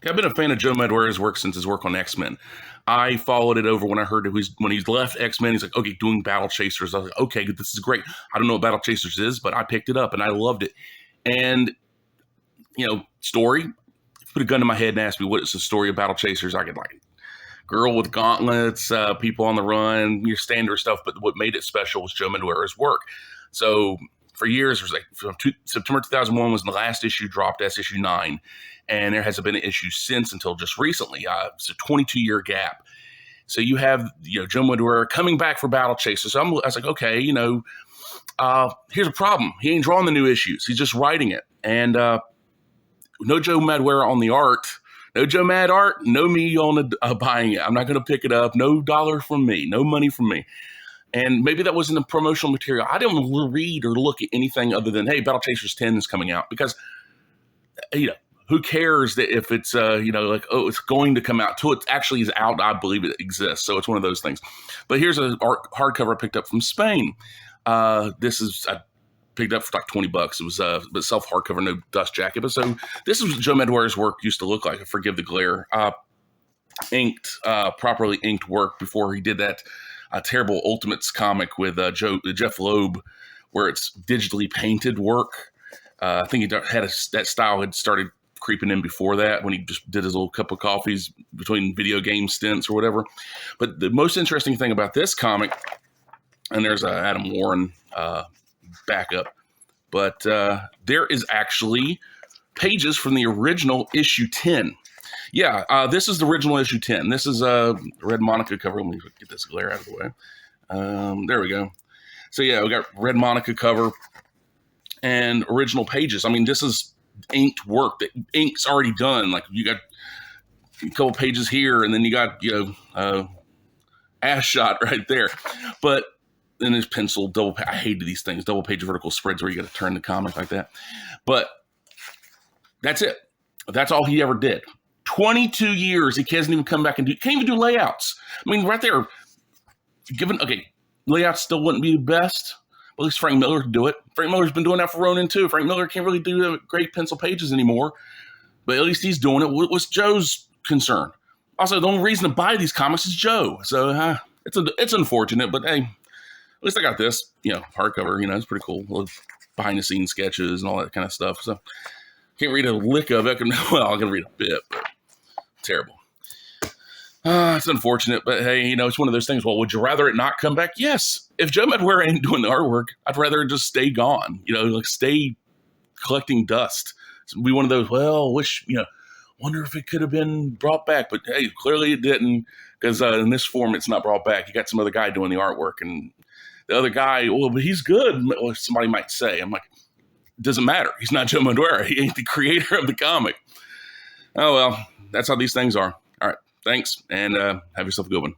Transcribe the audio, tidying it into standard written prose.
I've been a fan of Joe Madureira's work since his work on X-Men. I followed it over when I heard when he's left X-Men. He's like, okay, doing Battle Chasers. I was like, okay, this is great. I don't know what Battle Chasers is, but I picked it up and I loved it. And, story, put a gun to my head and ask me what is the story of Battle Chasers. I could girl with gauntlets, people on the run, your standard stuff. But what made it special was Joe Madureira's work. So for years, it was September 2001 was the last issue dropped. That's issue 9. And there hasn't been an issue since until just recently. It's a 22-year gap. So you have, Joe Madureira coming back for Battle Chasers. So I was like, okay, here's a problem. He ain't drawing the new issues. He's just writing it. And no Joe Madureira on the art. No Joe Mad art. No me on buying it. I'm not going to pick it up. No dollar from me. No money from me. And maybe that wasn't the promotional material. I didn't read or look at anything other than, hey, Battle Chasers 10 is coming out. Because, who cares that if it's, it's going to come out till it actually is out. I believe it exists. So it's one of those things. But here's a hardcover I picked up from Spain. I picked up for like $20. It was self hardcover, no dust jacket. But so this is what Joe Madureira's work used to look like. Forgive the glare. Properly inked work before he did that terrible Ultimates comic with Jeff Loeb, where it's digitally painted work. I think he had that style had started creeping in before that when he just did his little cup of coffees between video game stints or whatever. But the most interesting thing about this comic, and there's Adam Warren backup, but there is actually pages from the original issue 10. Yeah, this is the original issue 10. This is a Red Monica cover. Let me get this glare out of the way. There we go. So yeah, we got Red Monica cover and original pages. I mean, this is inked work. The ink's already done. Like you got a couple pages here, and then you got ass shot right there. But then there's pencil double. I hated these things. Double page vertical spreads where you got to turn the comic like that. But that's it. That's all he ever did. 22 years. He hasn't even come back and can't even do layouts. I mean, right there. Layouts still wouldn't be the best. At least Frank Miller could do it. Frank Miller's been doing that for Ronin too. Frank Miller can't really do great pencil pages anymore, but at least he's doing it. What's Joe's concern? Also, the only reason to buy these comics is Joe. So it's unfortunate, but hey, at least I got this, hardcover. It's pretty cool. Behind the scenes sketches and all that kind of stuff. So can't read a lick of it. Well, I can read a bit, but terrible. It's unfortunate, but hey, it's one of those things. Well, would you rather it not come back? Yes. If Joe Madureira ain't doing the artwork, I'd rather it just stay gone. Stay collecting dust. So be one of those. Well, wonder if it could have been brought back, but hey, clearly it didn't, because in this form, it's not brought back. You got some other guy doing the artwork, and the other guy, well, but he's good. Well, somebody might say, I'm like, it doesn't matter. He's not Joe Madureira. He ain't the creator of the comic. Oh well, that's how these things are. All right. Thanks, and have yourself a good one.